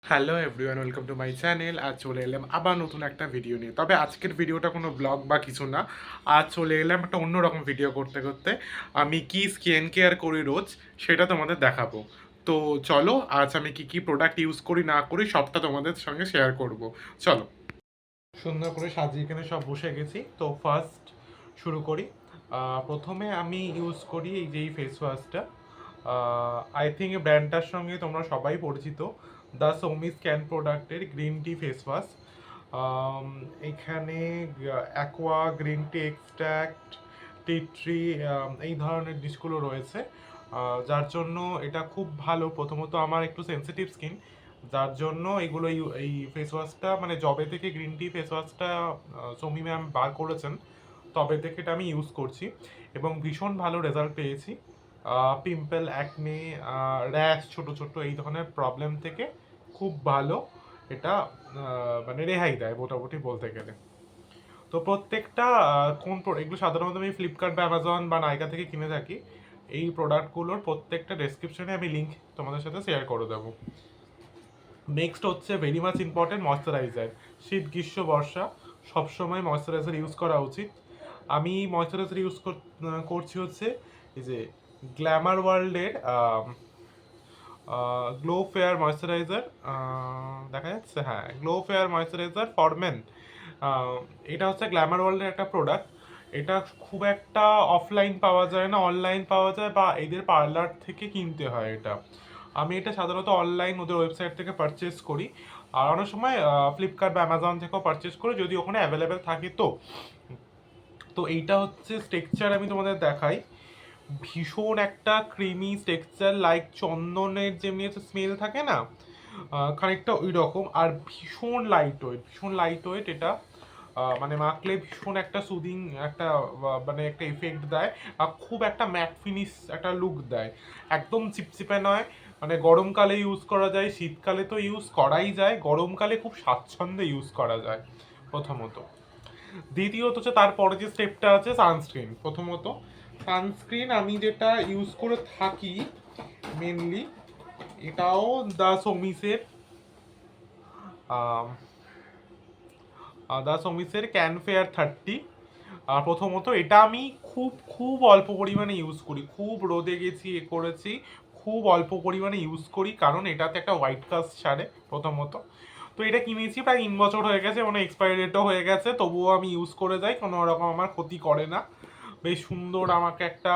Hello everyone, welcome to my channel. আজ চলে এলাম আবার নতুন একটা ভিডিও নিয়ে। তবে আজকের ভিডিওটা কোনো ব্লগ বা কিছু না। আজ চলে এলাম একটা অন্যরকম ভিডিও করতে করতে। আমি কি স্কিন কেয়ার করি রোজ, সেটা তোমাদের দেখাবো। তো চলো, আজ আমি কি কি প্রোডাক্ট ইউজ করি না করি সবটা তোমাদের সঙ্গে শেয়ার করব। চলো, সুন্দর করে সাজিয়ে এখানে সব বসে গেছি। তো ফার্স্ট শুরু করি। প্রথমে আমি ইউজ করি এই যে এই ফেস ওয়াশটা। আই থিঙ্ক এই ব্র্যান্ডটার সঙ্গে তোমরা সবাই পরিচিত, দ্য সৌমি স্ক্যান প্রোডাক্টের গ্রিন টি ফেস ওয়াশ। এখানে aqua, green tea extract, tea tree, এই ধরনের জিনিসগুলো রয়েছে। যার জন্য এটা খুব ভালো। প্রথমত আমার একটু সেনসিটিভ স্কিন, যার জন্য এগুলো এই ফেস ওয়াশটা মানে যবে থেকে গ্রিন টি ফেস ওয়াশটা সৌমি ম্যাম বার করেছেন তবে থেকে এটা আমি ইউজ করছি এবং ভীষণ ভালো রেজাল্ট পেয়েছি। পিম্পল, অ্যাকনে, র্যাশ, ছোট ছোট এই ধরনের প্রবলেম থেকে খুব ভালো এটা মানে রেহাই দেয় মোটামুটি বলতে গেলে। তো প্রত্যেকটা এগুলো সাধারণত আমি ফ্লিপকার্ট বা অ্যামাজন বা নাইকা থেকে কিনে থাকি। এই প্রোডাক্টগুলোর প্রত্যেকটা ডেসক্রিপশনে আমি লিঙ্ক তোমাদের সাথে শেয়ার করে দেবো। নেক্সট হচ্ছে ভেরি মাচ ইম্পর্টেন্ট ময়শ্চারাইজার। শীত, গ্রীষ্ম, বর্ষা সবসময় ময়শ্চারাইজার ইউজ করা উচিত। আমি ময়শ্চারাইজার ইউজ করছি হচ্ছে এই যে গ্ল্যামার ওয়ার্ল্ডের গ্লো ফেয়ার ময়শ্চারাইজার। দেখা যাচ্ছে, হ্যাঁ, glow fair moisturiser for men. এটা হচ্ছে গ্ল্যামার ওয়ার্ল্ডের একটা প্রোডাক্ট। এটা খুব একটা অফলাইন পাওয়া যায় না, অনলাইন পাওয়া যায় বা এদের পার্লার থেকে কিনতে হয় এটা। আমি এটা সাধারণত অনলাইন ওদের ওয়েবসাইট থেকে পারচেস করি, আর অনেক সময় ফ্লিপকার্ট বা অ্যামাজন থেকেও পারচেস করি যদি ওখানে অ্যাভেলেবেল থাকে। তো তো এইটা হচ্ছে স্ট্রাকচার, আমি তোমাদের দেখাই। ভীষণ একটা ক্রিমি টেক্সচার, লাইক চন্দনের যেমনি একটা স্মেল থাকে না, খানিকটা ওই রকম। আর ভীষণ লাইট ওয়েট, ভীষণ লাইট ওয়েট এটা। মানে মাখলে ভীষণ একটা সুদিং একটা মানে একটা ইফেক্ট দেয়। আর খুব একটা ম্যাট ফিনিশ একটা লুক দেয়। একদম চিপচিপে নয়। মানে গরমকালে ইউজ করা যায়, শীতকালে তো ইউজ করাই যায়, গরমকালে খুব স্বাচ্ছন্দ্যে ইউজ করা যায় প্রথমত। দ্বিতীয়ত হচ্ছে তারপরে যে স্টেপটা আছে সানস্ক্রিন। প্রথমত সানস্ক্রিন আমি যেটা ইউজ করে থাকি মেনলি, এটাও দ্য সমিসের দ্য সমিসের ক্যানফেয়ার 30। প্রথমত এটা আমি খুব খুব অল্প পরিমাণে ইউজ করি, খুব রোদে গেছি এ করেছি, খুব অল্প পরিমাণে ইউজ করি কারণ এটাতে একটা হোয়াইট কাস্ট ছাড়ে প্রথমত। তো এটা কিনেছি প্রায় 3 বছর হয়ে গেছে, মানে এক্সপায়ারি ডেটও হয়ে গেছে, তবুও আমি ইউজ করে যাই, কোনো রকম আমার ক্ষতি করে না। বেশ সুন্দর আমাকে একটা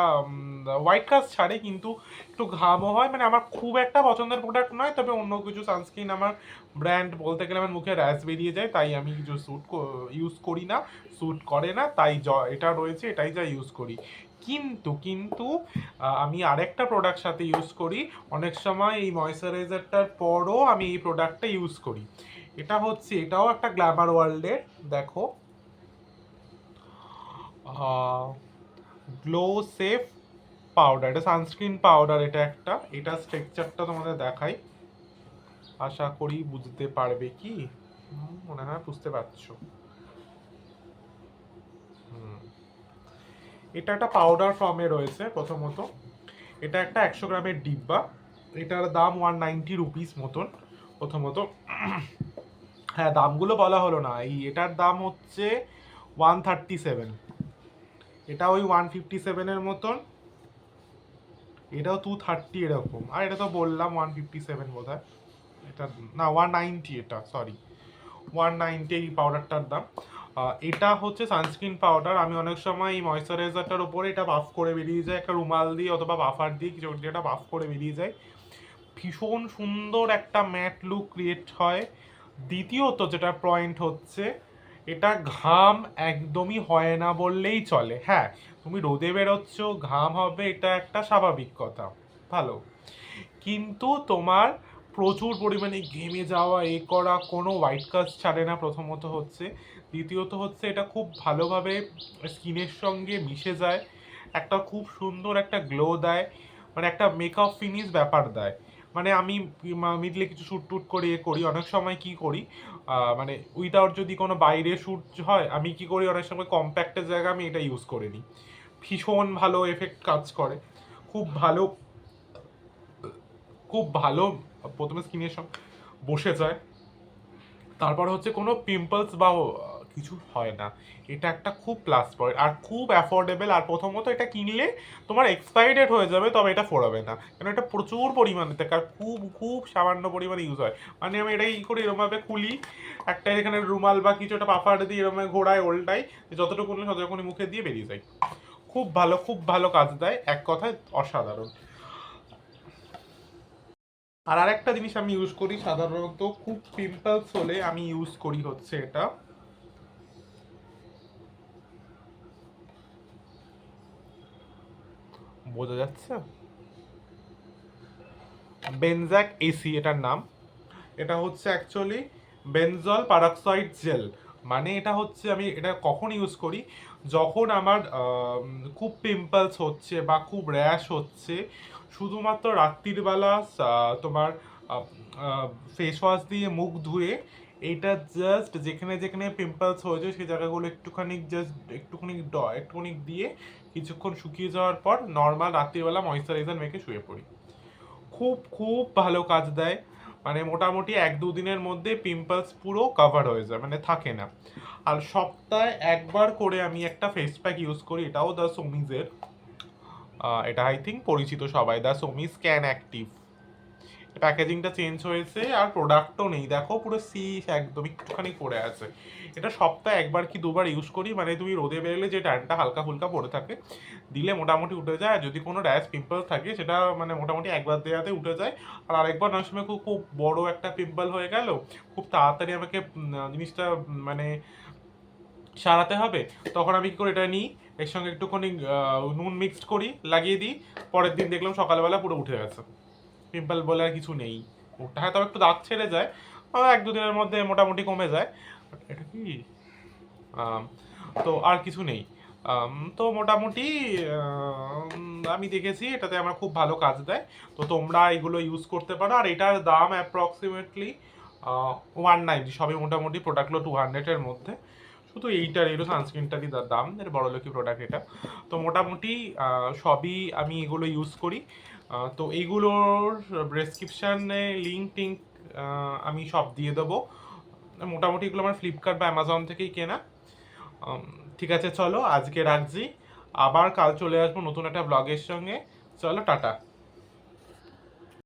হোয়াইট কাস্ট ছাড়ে, কিন্তু একটু ঘামও হয়। মানে আমার খুব একটা পছন্দের প্রোডাক্ট নয়, তবে অন্য কিছু সানস্ক্রিন আমার ব্র্যান্ড বলতে গেলে আমার মুখে র্যাশ বেরিয়ে যায়, তাই আমি কিছু ইউজ করি না, স্যুট করে না, তাই এটা রয়েছে এটাই যা ইউজ করি। কিন্তু কিন্তু আমি আরেকটা প্রোডাক্ট সাথে ইউজ করি অনেক সময়, এই ময়শ্চারাইজারটার পরও আমি এই প্রোডাক্টটা ইউজ করি। এটা হচ্ছে, এটাও একটা গ্ল্যামার ওয়ার্ল্ডের, দেখো, গ্লো সেফ পাউডার। এটা সানস্ক্রিন পাউডার, এটা একটা, এটা স্ট্রাকচারটা তোমাদের দেখাই, আশা করি বুঝতে পারবে কি। মনে হয় বুঝতে পারছো। এটা একটা পাউডার ফর্মে রয়েছে প্রথমত। এটা একটা 100 গ্রামের ডিব্বা। এটার দাম 190 রুপিস মতন প্রথমত। হ্যাঁ, দামগুলো বলা হলো না, এটার দাম হচ্ছে 137। এটা ওই 157-এর মতন, এটাও 230 এরকম, আর এটা তো বললাম 157 বোধ হয়। এটা না, 190, এটা সরি 190 এই পাউডারটার দাম। এটা হচ্ছে সানস্ক্রিন পাউডার। আমি অনেক সময় এই ময়শ্চারাইজারটার উপরে এটা বাফ করে বেরিয়ে যায়, একটা রুমাল দিয়ে অথবা বাফার দিয়ে কিছু যেটা বাফ করে বেরিয়ে যায়, ভীষণ সুন্দর একটা ম্যাট লুক ক্রিয়েট হয়। দ্বিতীয়ত যেটা পয়েন্ট হচ্ছে, এটা ঘাম একদমই হয় না বললেই চলে। হ্যাঁ, তুমি রোদে বেরোচ্ছ, ঘাম হবে, এটা একটা স্বাভাবিক কথা, ভালো। কিন্তু তোমার প্রচুর পরিমাণে ঘেমে যাওয়া, এ করা, কোনো হোয়াইট কাস্ট ছাড়ে না প্রথমত হচ্ছে। দ্বিতীয়ত হচ্ছে এটা খুব ভালোভাবে স্কিনের সঙ্গে মিশে যায়, একটা খুব সুন্দর একটা গ্লো দেয়, মানে একটা মেকআপ ফিনিশ ব্যাপার দেয়। মানে আমি মিডলে কিছু শ্যুট টুট করে এ করি, অনেক সময় কি করি, মানে উইদাউট যদি কোনো বাইরে শ্যুট হয়, আমি কি করি অনেক সময় কম্প্যাক্টের জায়গায় আমি এটা ইউজ করে নিই। ভীষণ ভালো এফেক্ট কাজ করে, খুব ভালো, খুব ভালো। প্রথমে স্কিনের সঙ্গে বসে যায়। তারপর হচ্ছে কোনো পিম্পলস বা কিছু হয় না। এটা একটা খুব প্লাস পয়েন্ট আর খুব অ্যাফোর্ডেবল। আর প্রথমত এটা কিনলে তোমার এক্সপায়ারি ডেট হয়ে যাবে, তবে এটা ফোরাবে না, কারণ এটা প্রচুর পরিমাণে থাকে আর খুব খুব সামান্য পরিমাণে ইউজ হয়। মানে আমি এটাই করি, এরমভাবে খুলি, একটা এখানে রুমাল বা কিছু একটা পাফাড় দিয়ে এরকম ঘোড়ায় ওল্টাই, যতটুকু ততটুকুনি মুখে দিয়ে বেরিয়ে যায়। খুব ভালো, খুব ভালো কাজ দেয়, এক কথায় অসাধারণ। আর আরেকটা জিনিস আমি ইউজ করি সাধারণত খুব পিম্পলস হলে, আমি ইউজ করি হচ্ছে এটা, বোঝা যাচ্ছে, বেনজাক এসি এটার নাম। এটা হচ্ছে অ্যাকচুয়ালি বেনজল পারক্সাইড জেল। মানে এটা হচ্ছে, আমি এটা কখন ইউজ করি, যখন আমার খুব পিম্পলস হচ্ছে বা খুব র্যাশ হচ্ছে, শুধুমাত্র রাত্রির বেলা তোমার ফেস ওয়াশ দিয়ে মুখ ধুয়ে এইটা জাস্ট যেখানে যেখানে পিম্পলস হয়েছে সেই জায়গাগুলো একটুখানি জাস্ট একটুখানি দিয়ে কিছুক্ষণ শুকিয়ে যাওয়ার পর নর্মাল রাত্রিবেলা ময়েশ্চারাইজার মেখে শুয়ে পড়ি। খুব খুব ভালো কাজ দেয়। মানে মোটামুটি 1-2 দিনের মধ্যে পিম্পলস পুরো কভার হয়ে যায়, মানে থাকে না। আর সপ্তাহে একবার করে আমি একটা ফেস প্যাক ইউজ করি, এটাও দ্য সোমিজের। এটা আই থিঙ্ক পরিচিত সবাই, দ্য সোমিজ ক্যান অ্যাক্টিভ। প্যাকেজিংটা চেঞ্জ হয়েছে আর প্রোডাক্টও নেই, দেখো পুরো সিস একদম একটুখানি পড়ে আছে। এটা সপ্তাহে একবার কি দুবার ইউজ করি। মানে তুমি রোদে বেরোলে যে ট্যানটা হালকা ফুলকা পড়ে থাকে, দিলে মোটামুটি উঠে যায়। আর যদি কোনো র্যাশ পিম্পল থাকে সেটা মানে মোটামুটি একবার দেওয়াতে উঠে যায়। আর আরেকবার অনেক সময় খুব খুব বড় একটা পিম্পল হয়ে গেল, খুব তাড়াতাড়ি আমাকে জিনিসটা মানে সারাতে হবে, তখন আমি কি করি, এটা নিই, এর সঙ্গে একটুখানি নুন মিক্সড করি, লাগিয়ে দিই, পরের দিন দেখলাম সকালবেলা পুরো উঠে গেছে। পিম্পল বলে আর কিছু নেই। ওটা হয়তো একটু দাগ ছেড়ে যায়, 1-2 দিনের মধ্যে মোটামুটি কমে যায়। এটা কি আম, তো আর কিছু নেই। তো মোটামুটি আমি দেখেছি এটাতে আমার খুব ভালো কাজ দেয়। তো তোমরা এগুলো ইউজ করতে পারো। আর এটার দাম অ্যাপ্রক্সিমেটলি 190, সবই মোটামুটি প্রোডাক্টগুলো 200-এর মধ্যে। শুধু এইটার এগুলো সানস্ক্রিনটারই দাম, এর বড়লোকি প্রোডাক্ট এটা। তো মোটামুটি সবই আমি এগুলো ইউজ করি। তো এইগুলোর প্রেসক্রিপশানে লিঙ্ক টিঙ্ক আমি সব দিয়ে দেবো। মোটামুটি এগুলো আমার ফ্লিপকার্ট বা অ্যামাজন থেকেই কেনা। ঠিক আছে, চলো আজকে রাখছি, আবার কাল চলে আসবো নতুন একটা ব্লগের সঙ্গে। চলো টাটা।